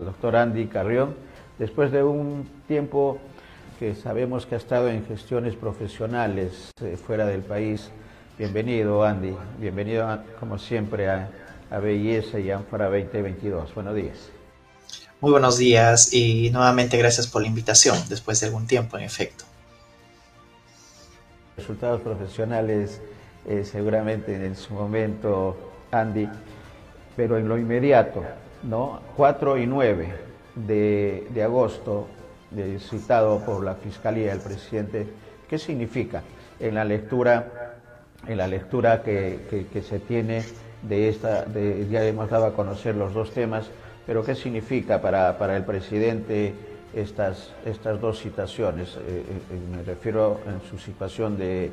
doctor Andy Carrión, después de un tiempo que sabemos que ha estado en gestiones profesionales fuera del país. Bienvenido, Andy, bienvenido como siempre a Belleza y Ánfora 2022. Buenos días. Muy buenos días y nuevamente gracias por la invitación después de algún tiempo, en efecto. Resultados profesionales seguramente en su momento, Andy, pero en lo inmediato, ¿no? 4 y 9 de agosto, citado por la Fiscalía del presidente, ¿qué significa en la lectura, que se tiene de esta, ya hemos dado a conocer los dos temas, pero qué significa para el presidente estas dos citaciones? Me refiero en su situación de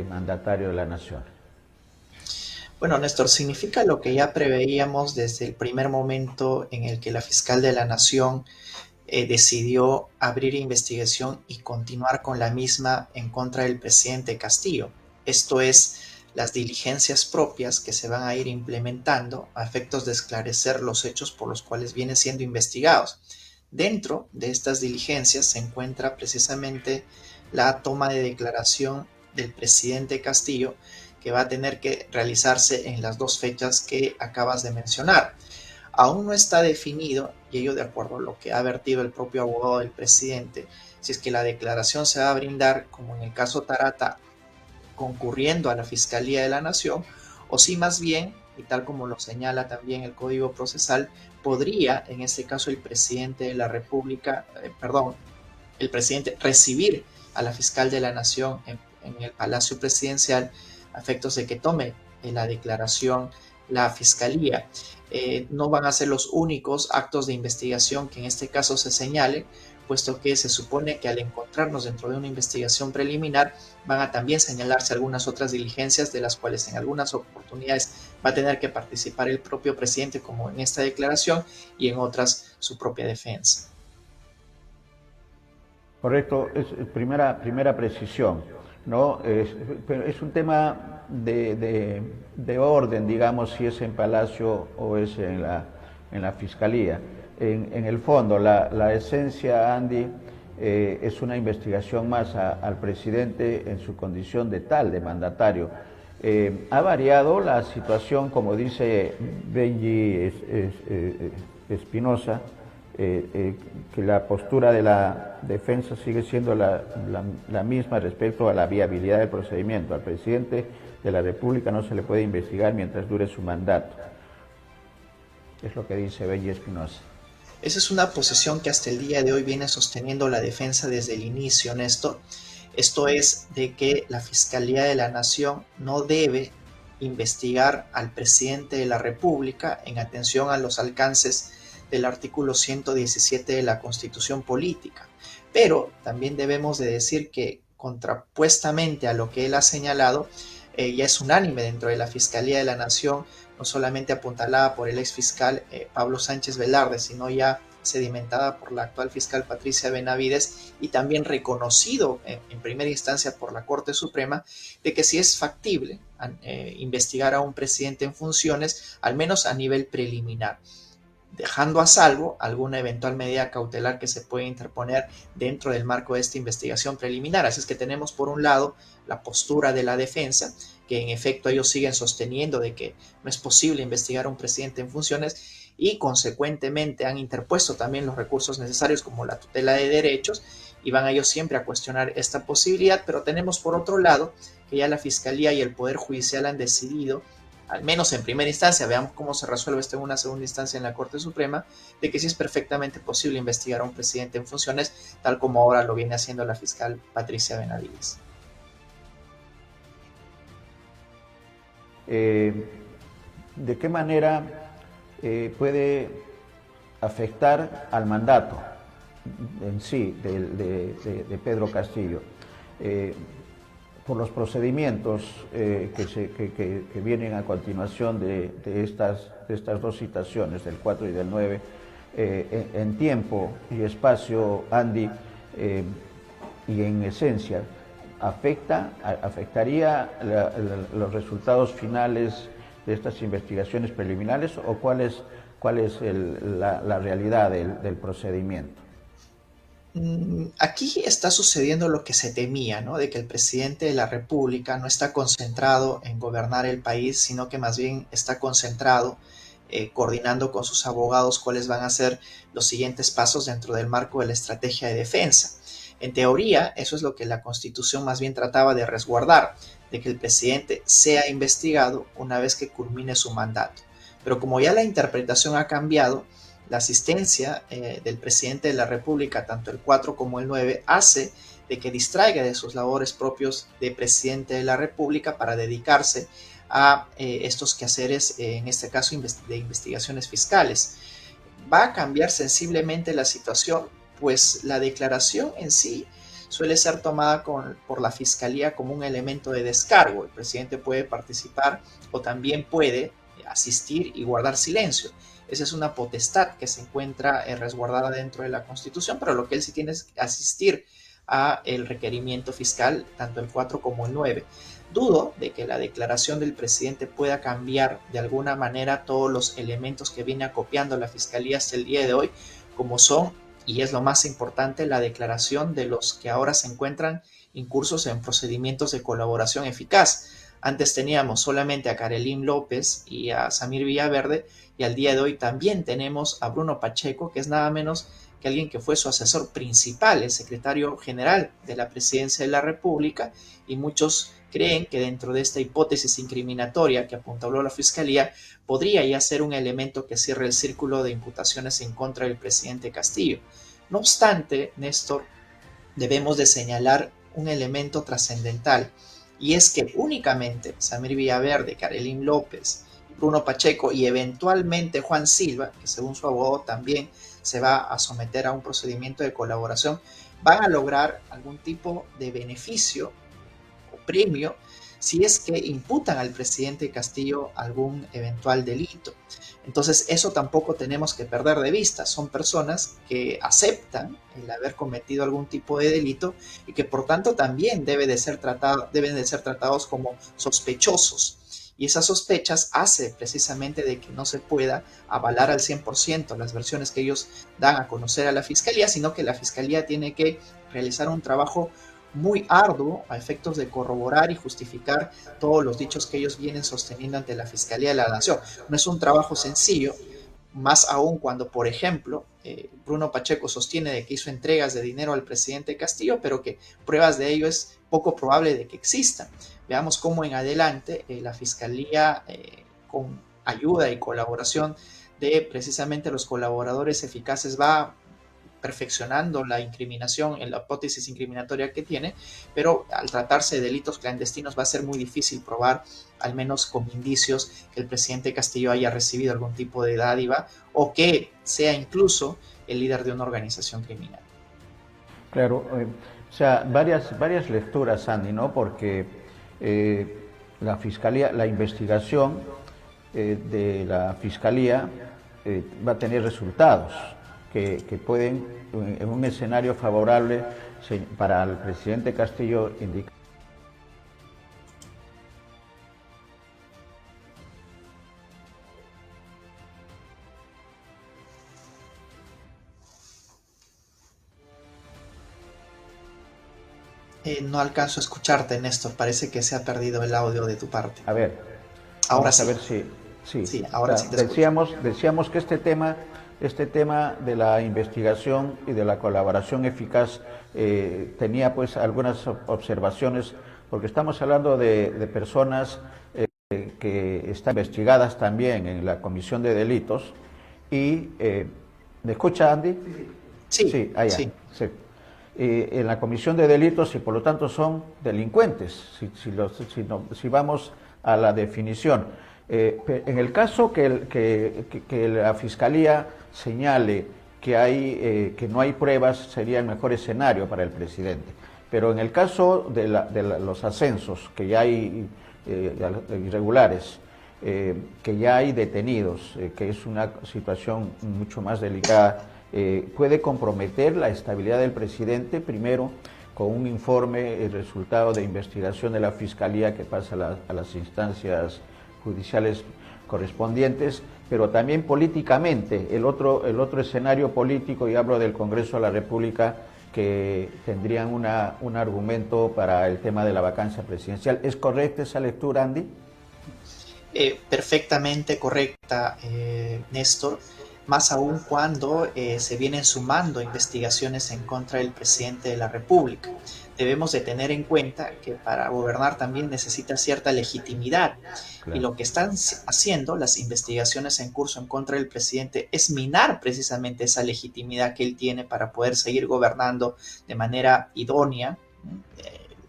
mandatario de la nación. Bueno, Néstor, significa lo que ya preveíamos desde el primer momento en el que la fiscal de la Nación decidió abrir investigación y continuar con la misma en contra del presidente Castillo. Esto es, las diligencias propias que se van a ir implementando a efectos de esclarecer los hechos por los cuales vienen siendo investigados. Dentro de estas diligencias se encuentra precisamente la toma de declaración del presidente Castillo, que va a tener que realizarse en las dos fechas que acabas de mencionar. Aún no está definido, y ello de acuerdo a lo que ha vertido el propio abogado del presidente, si es que la declaración se va a brindar, como en el caso Tarata, concurriendo a la Fiscalía de la Nación, o si más bien, y tal como lo señala también el Código Procesal, podría, en este caso, el presidente de la República, el presidente recibir a la fiscal de la Nación en el Palacio Presidencial a efectos de que tome la declaración la fiscalía. No van a ser los únicos actos de investigación que en este caso se señalen, puesto que se supone que al encontrarnos dentro de una investigación preliminar van a también señalarse algunas otras diligencias de las cuales en algunas oportunidades va a tener que participar el propio presidente, como en esta declaración, y en otras su propia defensa. Correcto, es primera precisión, ¿no? Pero es un tema de orden, digamos, si es en Palacio o es en la Fiscalía. En el fondo, la esencia, Andy, es una investigación más al presidente en su condición de tal, de mandatario. Ha variado la situación, como dice Benji Espinosa, que la postura de la defensa sigue siendo la misma respecto a la viabilidad del procedimiento. Al presidente de la República no se le puede investigar mientras dure su mandato. Es lo que dice Benji Espinosa. Esa es una posición que hasta el día de hoy viene sosteniendo la defensa desde el inicio, Néstor. Esto es de que la Fiscalía de la Nación no debe investigar al presidente de la República en atención a los alcances del artículo 117 de la Constitución Política. Pero también debemos de decir que contrapuestamente a lo que él ha señalado, ya es unánime dentro de la Fiscalía de la Nación, no solamente apuntalada por el ex fiscal Pablo Sánchez Velarde, sino ya sedimentada por la actual fiscal Patricia Benavides y también reconocido en primera instancia por la Corte Suprema, de que si es factible investigar a un presidente en funciones, al menos a nivel preliminar, dejando a salvo alguna eventual medida cautelar que se puede interponer dentro del marco de esta investigación preliminar. Así es que tenemos por un lado la postura de la defensa, que en efecto ellos siguen sosteniendo de que no es posible investigar a un presidente en funciones y consecuentemente han interpuesto también los recursos necesarios como la tutela de derechos y van ellos siempre a cuestionar esta posibilidad, pero tenemos por otro lado que ya la Fiscalía y el Poder Judicial han decidido, al menos en primera instancia, veamos cómo se resuelve esto en una segunda instancia en la Corte Suprema, de que sí es perfectamente posible investigar a un presidente en funciones, tal como ahora lo viene haciendo la fiscal Patricia Benavides. ¿De qué manera puede afectar al mandato en sí de Pedro Castillo? Por los procedimientos que vienen a continuación de estas dos citaciones, del 4 y del 9, en tiempo y espacio, Andy, y en esencia, ¿afectaría los resultados finales de estas investigaciones preliminares o cuáles cuál es la realidad del procedimiento. Aquí está sucediendo lo que se temía, ¿no? De que el presidente de la República no está concentrado en gobernar el país, sino que más bien está concentrado coordinando con sus abogados cuáles van a ser los siguientes pasos dentro del marco de la estrategia de defensa. En teoría, eso es lo que la Constitución más bien trataba de resguardar, de que el presidente sea investigado una vez que culmine su mandato. Pero como ya la interpretación ha cambiado, la asistencia del presidente de la República, tanto el 4 como el 9, hace de que distraiga de sus labores propios de presidente de la República para dedicarse a estos quehaceres, en este caso de investigaciones fiscales. Va a cambiar sensiblemente la situación, pues la declaración en sí suele ser tomada por la Fiscalía como un elemento de descargo. El presidente puede participar o también puede asistir y guardar silencio. Esa es una potestad que se encuentra resguardada dentro de la Constitución, pero lo que él sí tiene es asistir a el requerimiento fiscal, tanto el 4 como el 9. Dudo de que la declaración del presidente pueda cambiar de alguna manera todos los elementos que viene acopiando la Fiscalía hasta el día de hoy, como son, y es lo más importante, la declaración de los que ahora se encuentran incursos en procedimientos de colaboración eficaz. Antes teníamos solamente a Karelyn López y a Samir Villaverde, y al día de hoy también tenemos a Bruno Pacheco, que es nada menos que alguien que fue su asesor principal, el secretario general de la Presidencia de la República, y muchos creen que dentro de esta hipótesis incriminatoria que apuntaló la Fiscalía, podría ya ser un elemento que cierre el círculo de imputaciones en contra del presidente Castillo. No obstante, Néstor, debemos de señalar un elemento trascendental, y es que únicamente Samir Villaverde, Karelyn López, Bruno Pacheco y eventualmente Juan Silva, que según su abogado también se va a someter a un procedimiento de colaboración, van a lograr algún tipo de beneficio o premio si es que imputan al presidente Castillo algún eventual delito. Entonces eso tampoco tenemos que perder de vista. Son personas que aceptan el haber cometido algún tipo de delito y que por tanto también deben de ser tratados como sospechosos. Y esas sospechas hace precisamente de que no se pueda avalar al 100% las versiones que ellos dan a conocer a la Fiscalía, sino que la Fiscalía tiene que realizar un trabajo muy arduo a efectos de corroborar y justificar todos los dichos que ellos vienen sosteniendo ante la Fiscalía de la Nación. No es un trabajo sencillo, más aún cuando, por ejemplo, Bruno Pacheco sostiene de que hizo entregas de dinero al presidente Castillo, pero que pruebas de ello es poco probable de que existan. Veamos cómo en adelante la Fiscalía, con ayuda y colaboración de precisamente los colaboradores eficaces, va perfeccionando la incriminación, en la hipótesis incriminatoria que tiene, pero al tratarse de delitos clandestinos va a ser muy difícil probar, al menos con indicios, que el presidente Castillo haya recibido algún tipo de dádiva o que sea incluso el líder de una organización criminal. Claro, o sea, varias lecturas, Andy, ¿no? Porque la Fiscalía, la investigación de la Fiscalía va a tener resultados que pueden, en un escenario favorable para el presidente Castillo, indicar. No alcanzo a escucharte, Néstor. Parece que se ha perdido el audio de tu parte. A ver, Ahora vamos sí. a ver si... Sí, o ahora sea, sí te escucho. decíamos que este tema de la investigación y de la colaboración eficaz tenía pues algunas observaciones, porque estamos hablando de personas que están investigadas también en la Comisión de Delitos y... ¿me escucha, Andy? Sí, Sí, allá. sí. Sí. En la Comisión de Delitos y por lo tanto son delincuentes, si vamos a la definición. En el caso que la Fiscalía señale que no hay pruebas, sería el mejor escenario para el presidente. Pero en el caso de los ascensos, que ya hay irregulares, que ya hay detenidos, que es una situación mucho más delicada, puede comprometer la estabilidad del presidente, primero con un informe, el resultado de investigación de la Fiscalía que pasa a las instancias judiciales correspondientes, pero también políticamente, el otro escenario político, y hablo del Congreso de la República, que tendrían un argumento para el tema de la vacancia presidencial. ¿Es correcta esa lectura, Andy? Perfectamente correcta, Néstor, más aún cuando se vienen sumando investigaciones en contra del presidente de la República. Debemos de tener en cuenta que para gobernar también necesita cierta legitimidad, y Claro. lo que están haciendo las investigaciones en curso en contra del presidente es minar precisamente esa legitimidad que él tiene para poder seguir gobernando de manera idónea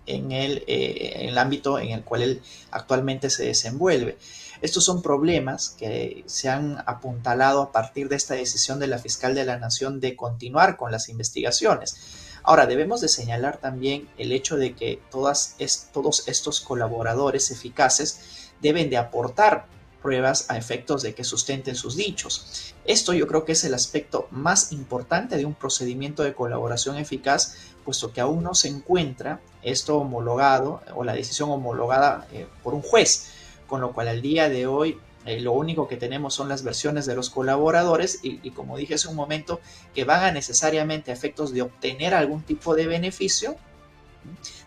en el ámbito en el cual él actualmente se desenvuelve. Estos son problemas que se han apuntalado a partir de esta decisión de la fiscal de la Nación de continuar con las investigaciones. Ahora, debemos de señalar también el hecho de que todos estos colaboradores eficaces deben de aportar pruebas a efectos de que sustenten sus dichos. Esto yo creo que es el aspecto más importante de un procedimiento de colaboración eficaz, puesto que aún no se encuentra esto homologado o la decisión homologada por un juez, con lo cual al día de hoy lo único que tenemos son las versiones de los colaboradores y como dije hace un momento, que van a necesariamente a efectos de obtener algún tipo de beneficio,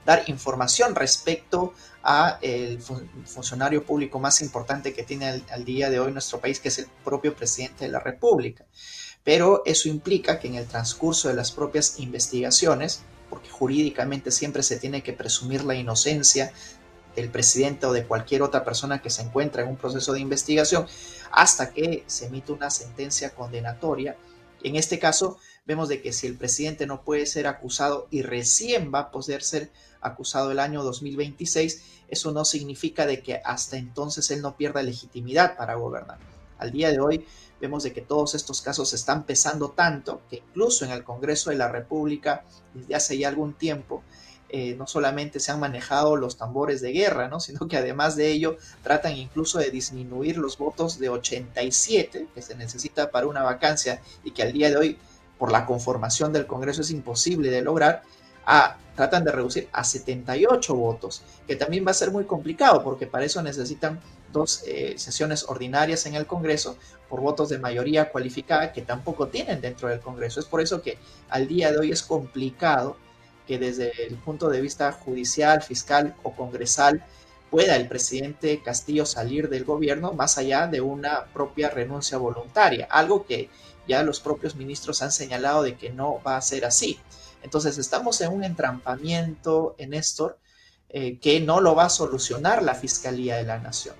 dar información respecto a el funcionario público más importante que tiene al día de hoy nuestro país, que es el propio presidente de la República. Pero eso implica que en el transcurso de las propias investigaciones, porque jurídicamente siempre se tiene que presumir la inocencia del presidente o de cualquier otra persona que se encuentra en un proceso de investigación, hasta que se emite una sentencia condenatoria. En este caso, vemos de que si el presidente no puede ser acusado y recién va a poder ser acusado el año 2026, eso no significa de que hasta entonces él no pierda legitimidad para gobernar. Al día de hoy vemos de que todos estos casos están pesando tanto que incluso en el Congreso de la República desde hace ya algún tiempo no solamente se han manejado los tambores de guerra, ¿no? Sino que además de ello tratan incluso de disminuir los votos de 87 que se necesita para una vacancia y que al día de hoy por la conformación del Congreso es imposible de lograr, tratan de reducir a 78 votos, que también va a ser muy complicado porque para eso necesitan dos sesiones ordinarias en el Congreso por votos de mayoría cualificada que tampoco tienen dentro del Congreso. Es por eso que al día de hoy es complicado que desde el punto de vista judicial, fiscal o congresal pueda el presidente Castillo salir del gobierno más allá de una propia renuncia voluntaria, algo que ya los propios ministros han señalado de que no va a ser así. Entonces estamos en un entrampamiento, Néstor, que no lo va a solucionar la Fiscalía de la Nación,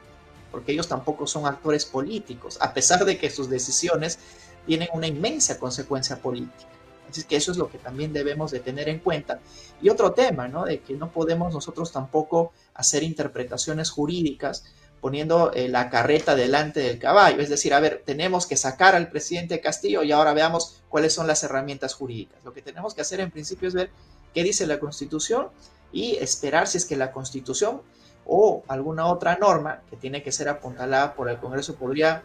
porque ellos tampoco son actores políticos, a pesar de que sus decisiones tienen una inmensa consecuencia política. Así que eso es lo que también debemos de tener en cuenta. Y otro tema, ¿no? De que no podemos nosotros tampoco hacer interpretaciones jurídicas poniendo la carreta delante del caballo. Es decir, a ver, tenemos que sacar al presidente Castillo y ahora veamos cuáles son las herramientas jurídicas. Lo que tenemos que hacer en principio es ver qué dice la Constitución y esperar si es que la Constitución o alguna otra norma que tiene que ser apuntalada por el Congreso podría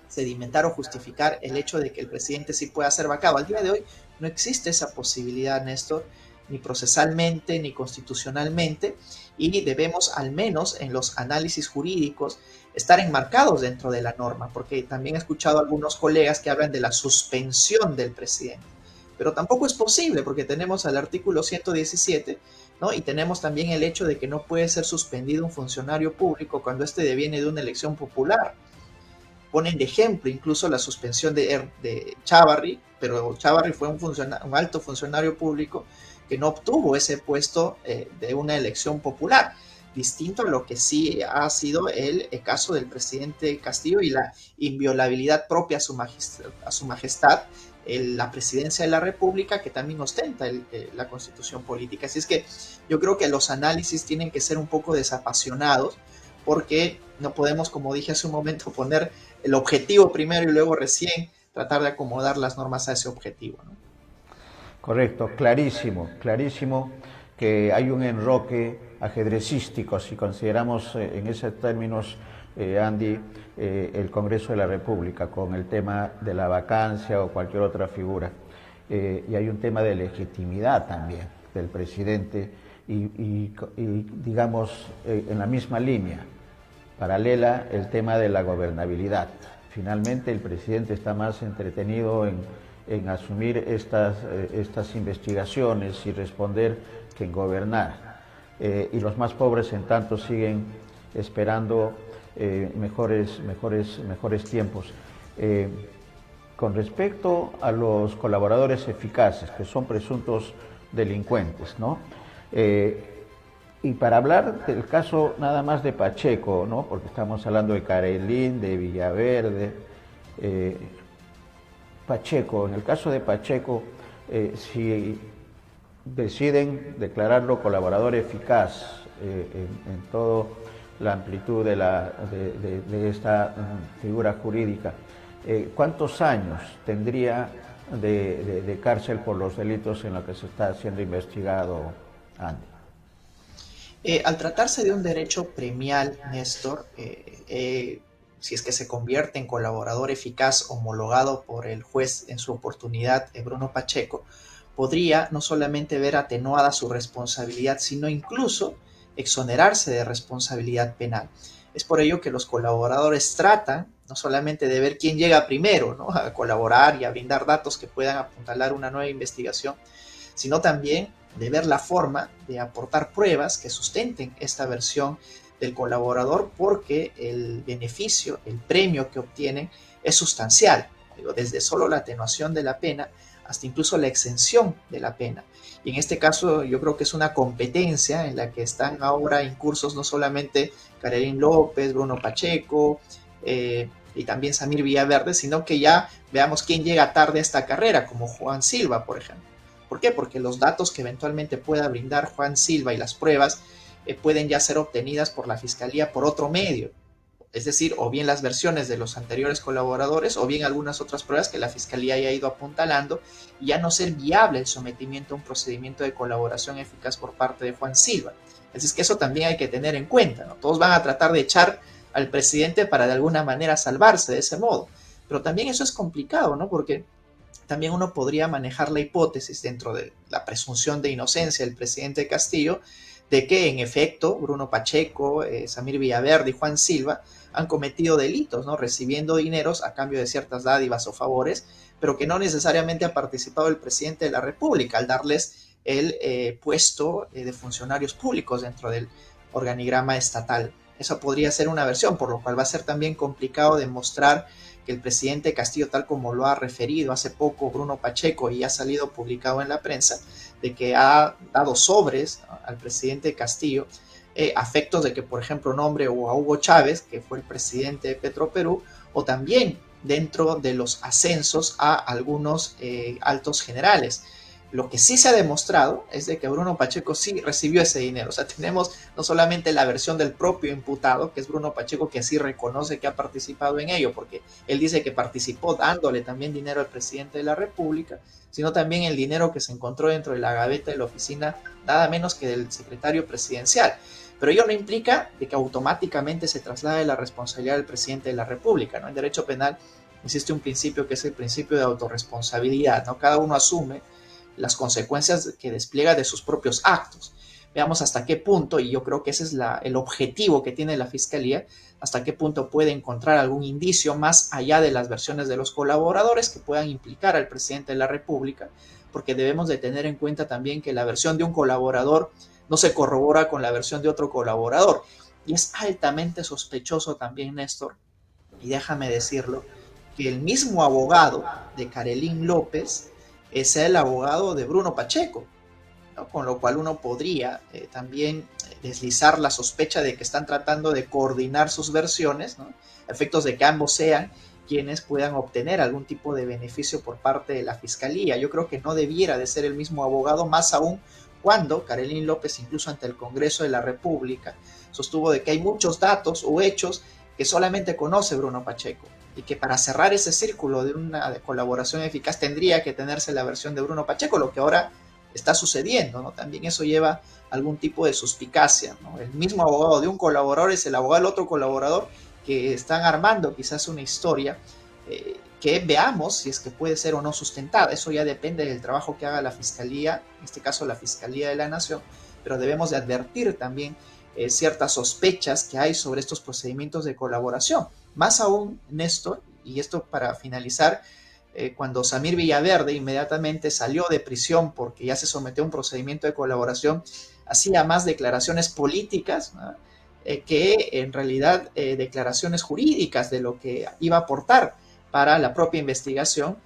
sedimentar o justificar el hecho de que el presidente sí pueda ser vacado. Al día de hoy no existe esa posibilidad, Néstor, ni procesalmente ni constitucionalmente, y debemos al menos en los análisis jurídicos estar enmarcados dentro de la norma, porque también he escuchado a algunos colegas que hablan de la suspensión del presidente, pero tampoco es posible porque tenemos al artículo 117, ¿no? Y tenemos también el hecho de que no puede ser suspendido un funcionario público cuando éste deviene de una elección popular. Ponen de ejemplo incluso la suspensión de Chávarri, pero Chávarri fue un alto funcionario público que no obtuvo ese puesto de una elección popular, distinto a lo que sí ha sido el caso del presidente Castillo y la inviolabilidad propia a su majestad, la presidencia de la República, que también ostenta la constitución política. Así es que yo creo que los análisis tienen que ser un poco desapasionados, porque no podemos, como dije hace un momento, poner el objetivo primero y luego recién tratar de acomodar las normas a ese objetivo, ¿no? Correcto, clarísimo, clarísimo que hay un enroque ajedrecístico, si consideramos en esos términos, Andy, el Congreso de la República, con el tema de la vacancia o cualquier otra figura. Y hay un tema de legitimidad también del presidente y digamos, en la misma línea, paralela, el tema de la gobernabilidad. Finalmente el presidente está más entretenido en asumir estas investigaciones y responder que en gobernar. Y los más pobres en tanto siguen esperando mejores tiempos. Con respecto a los colaboradores eficaces, que son presuntos delincuentes, ¿no? Y para hablar del caso nada más de Pacheco, ¿no? Porque estamos hablando de Carelín, de Villaverde, Pacheco, en el caso de Pacheco, si deciden declararlo colaborador eficaz en toda la amplitud de esta figura jurídica, ¿cuántos años tendría de cárcel por los delitos en los que se está siendo investigado, Andy? Al tratarse de un derecho premial, Néstor, si es que se convierte en colaborador eficaz homologado por el juez en su oportunidad, Bruno Pacheco, podría no solamente ver atenuada su responsabilidad, sino incluso exonerarse de responsabilidad penal. Es por ello que los colaboradores tratan no solamente de ver quién llega primero, ¿no?, a colaborar y a brindar datos que puedan apuntalar una nueva investigación, sino también de ver la forma de aportar pruebas que sustenten esta versión del colaborador, porque el beneficio, el premio que obtienen es sustancial, desde solo la atenuación de la pena hasta incluso la exención de la pena. Y en este caso yo creo que es una competencia en la que están ahora incursos no solamente Carelín López, Bruno Pacheco y también Samir Villaverde, sino que ya veamos quién llega tarde a esta carrera, como Juan Silva, por ejemplo. ¿Por qué? Porque los datos que eventualmente pueda brindar Juan Silva y las pruebas pueden ya ser obtenidas por la Fiscalía por otro medio. Es decir, o bien las versiones de los anteriores colaboradores, o bien algunas otras pruebas que la Fiscalía haya ido apuntalando, y ya no ser viable el sometimiento a un procedimiento de colaboración eficaz por parte de Juan Silva. Así es que eso también hay que tener en cuenta, ¿no? Todos van a tratar de echar al presidente para de alguna manera salvarse de ese modo. Pero también eso es complicado, ¿no? Porque también uno podría manejar la hipótesis dentro de la presunción de inocencia del presidente Castillo de que en efecto Bruno Pacheco, Samir Villaverde y Juan Silva han cometido delitos, ¿no?, recibiendo dineros a cambio de ciertas dádivas o favores, pero que no necesariamente ha participado el presidente de la República al darles el puesto de funcionarios públicos dentro del organigrama estatal. Esa podría ser una versión, por lo cual va a ser también complicado demostrar que el presidente Castillo, tal como lo ha referido hace poco Bruno Pacheco y ha salido publicado en la prensa, de que ha dado sobres al presidente Castillo, a efectos de que, por ejemplo, nombre o a Hugo Chávez, que fue el presidente de Petroperú, o también dentro de los ascensos a algunos altos generales. Lo que sí se ha demostrado es de que Bruno Pacheco sí recibió ese dinero. O sea, tenemos no solamente la versión del propio imputado, que es Bruno Pacheco, que sí reconoce que ha participado en ello, porque él dice que participó dándole también dinero al presidente de la República, sino también el dinero que se encontró dentro de la gaveta de la oficina, nada menos que del secretario presidencial. Pero ello no implica de que automáticamente se traslade la responsabilidad del presidente de la República, ¿no? En derecho penal existe un principio que es el principio de autorresponsabilidad, ¿no? Cada uno asume las consecuencias que despliega de sus propios actos. Veamos hasta qué punto, y yo creo que ese es el objetivo que tiene la Fiscalía, hasta qué punto puede encontrar algún indicio más allá de las versiones de los colaboradores que puedan implicar al presidente de la República, porque debemos de tener en cuenta también que la versión de un colaborador no se corrobora con la versión de otro colaborador. Y es altamente sospechoso también, Néstor, y déjame decirlo, que el mismo abogado de Carelín López es el abogado de Bruno Pacheco, ¿no? Con lo cual uno podría también deslizar la sospecha de que están tratando de coordinar sus versiones, ¿no?, a efectos de que ambos sean quienes puedan obtener algún tipo de beneficio por parte de la Fiscalía. Yo creo que no debiera de ser el mismo abogado, más aún cuando Carelín López, incluso ante el Congreso de la República, sostuvo de que hay muchos datos o hechos que solamente conoce Bruno Pacheco, y que para cerrar ese círculo de una colaboración eficaz tendría que tenerse la versión de Bruno Pacheco, lo que ahora está sucediendo, ¿no? También eso lleva algún tipo de suspicacia, ¿no? El mismo abogado de un colaborador es el abogado del otro colaborador, que están armando quizás una historia que veamos si es que puede ser o no sustentada. Eso ya depende del trabajo que haga la Fiscalía, en este caso la Fiscalía de la Nación, pero debemos de advertir también ciertas sospechas que hay sobre estos procedimientos de colaboración. Más aún, Néstor, y esto para finalizar, cuando Samir Villaverde inmediatamente salió de prisión porque ya se sometió a un procedimiento de colaboración, hacía más declaraciones políticas, ¿no? Que en realidad declaraciones jurídicas de lo que iba a aportar para la propia investigación,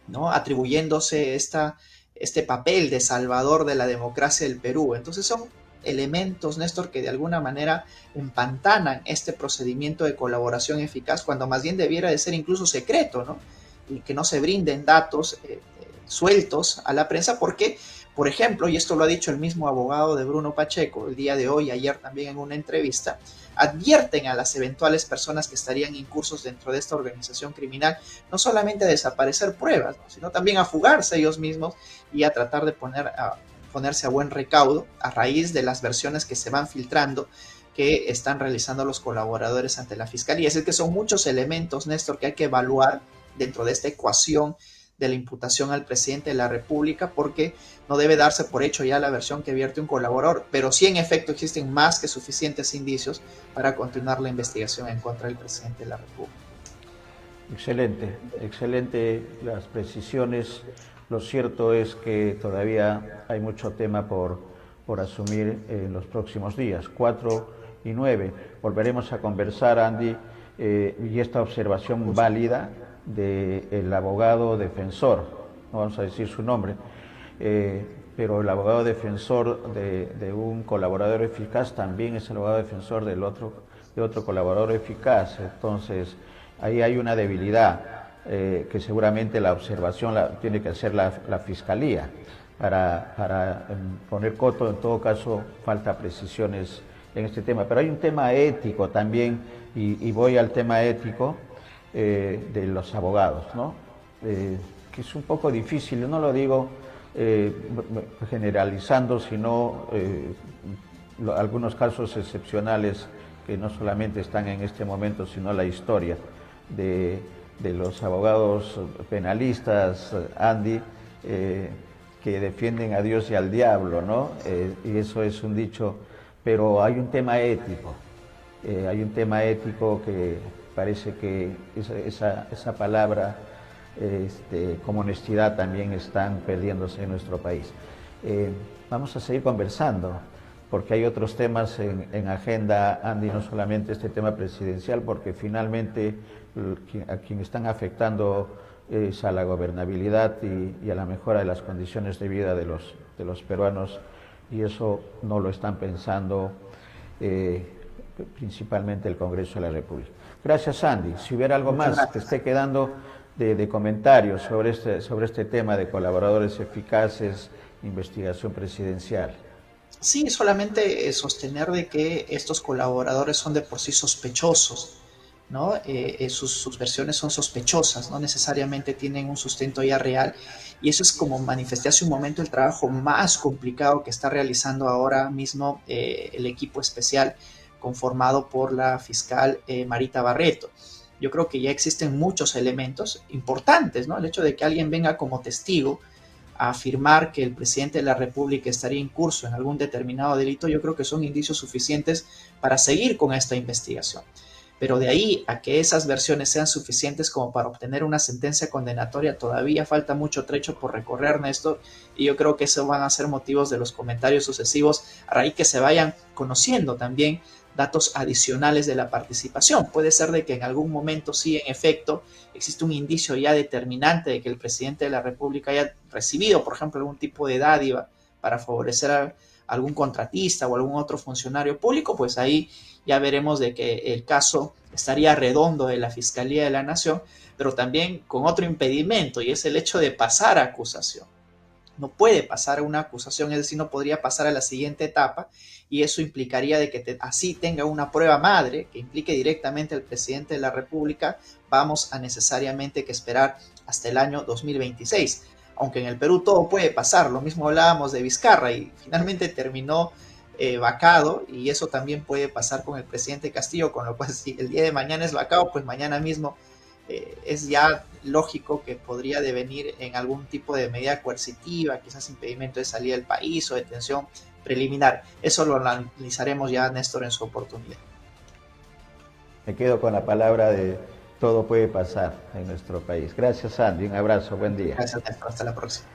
¿no? Atribuyéndose este papel de salvador de la democracia del Perú. Entonces son elementos, Néstor, que de alguna manera empantanan este procedimiento de colaboración eficaz cuando más bien debiera de ser incluso secreto, ¿no? Y que no se brinden datos sueltos a la prensa porque, por ejemplo, y esto lo ha dicho el mismo abogado de Bruno Pacheco el día de hoy, ayer también en una entrevista, advierten a las eventuales personas que estarían incursos dentro de esta organización criminal no solamente a desaparecer pruebas, ¿no? Sino también a fugarse ellos mismos y a tratar de ponerse a buen recaudo a raíz de las versiones que se van filtrando que están realizando los colaboradores ante la fiscalía. Es decir, que son muchos elementos, Néstor, que hay que evaluar dentro de esta ecuación de la imputación al presidente de la República, porque no debe darse por hecho ya la versión que vierte un colaborador, pero sí en efecto existen más que suficientes indicios para continuar la investigación en contra del presidente de la República. Excelente, excelente las precisiones. Lo cierto es que todavía hay mucho tema por asumir en los próximos días, 4 y 9. Volveremos a conversar, Andy, y esta observación válida del abogado defensor, no vamos a decir su nombre, pero el abogado defensor de un colaborador eficaz también es el abogado defensor de otro colaborador eficaz. Entonces, ahí hay una debilidad que seguramente la observación tiene que hacer la Fiscalía para poner coto. En todo caso, falta precisiones en este tema. Pero hay un tema ético también, y voy al tema ético de los abogados, ¿no? Que es un poco difícil, no lo digo generalizando, sino algunos casos excepcionales que no solamente están en este momento, sino la historia de los abogados penalistas, Andy, que defienden a Dios y al diablo, ¿no? Y eso es un dicho, pero hay un tema ético, que parece que esa palabra como honestidad también están perdiéndose en nuestro país. Vamos a seguir conversando, porque hay otros temas en agenda, Andy, no solamente este tema presidencial, porque finalmente a quien están afectando es a la gobernabilidad y a la mejora de las condiciones de vida de los peruanos, y eso no lo están pensando principalmente el Congreso de la República. Gracias, Andy. Si hubiera algo más que esté quedando de comentarios sobre este tema de colaboradores eficaces, investigación presidencial. Sí, solamente sostener de que estos colaboradores son de por sí sospechosos, ¿no? Sus versiones son sospechosas, no necesariamente tienen un sustento ya real, y eso es, como manifesté hace un momento, el trabajo más complicado que está realizando ahora mismo el equipo especial conformado por la fiscal Marita Barreto. Yo creo que ya existen muchos elementos importantes, ¿no? El hecho de que alguien venga como testigo a afirmar que el presidente de la República estaría incurso en algún determinado delito, yo creo que son indicios suficientes para seguir con esta investigación. Pero de ahí a que esas versiones sean suficientes como para obtener una sentencia condenatoria, todavía falta mucho trecho por recorrer, Néstor, y yo creo que eso van a ser motivos de los comentarios sucesivos a raíz que se vayan conociendo también datos adicionales de la participación. Puede ser de que en algún momento sí, en efecto, existe un indicio ya determinante de que el presidente de la República haya recibido, por ejemplo, algún tipo de dádiva para favorecer a algún contratista o algún otro funcionario público, pues ahí ya veremos de que el caso estaría redondo de la Fiscalía de la Nación, pero también con otro impedimento, y es el hecho de pasar a acusación. No puede pasar a una acusación, es decir, no podría pasar a la siguiente etapa, y eso implicaría de que así tenga una prueba madre que implique directamente al presidente de la República. Vamos a necesariamente que esperar hasta el año 2026, aunque en el Perú todo puede pasar. Lo mismo hablábamos de Vizcarra y finalmente terminó vacado, y eso también puede pasar con el presidente Castillo, con lo cual si el día de mañana es vacado, pues mañana mismo es ya lógico que podría devenir en algún tipo de medida coercitiva, quizás impedimento de salida del país o detención preliminar. Eso lo analizaremos ya, Néstor, en su oportunidad. Me quedo con la palabra de todo puede pasar en nuestro país. Gracias, Andy. Un abrazo. Buen día. Gracias, Néstor. Hasta la próxima.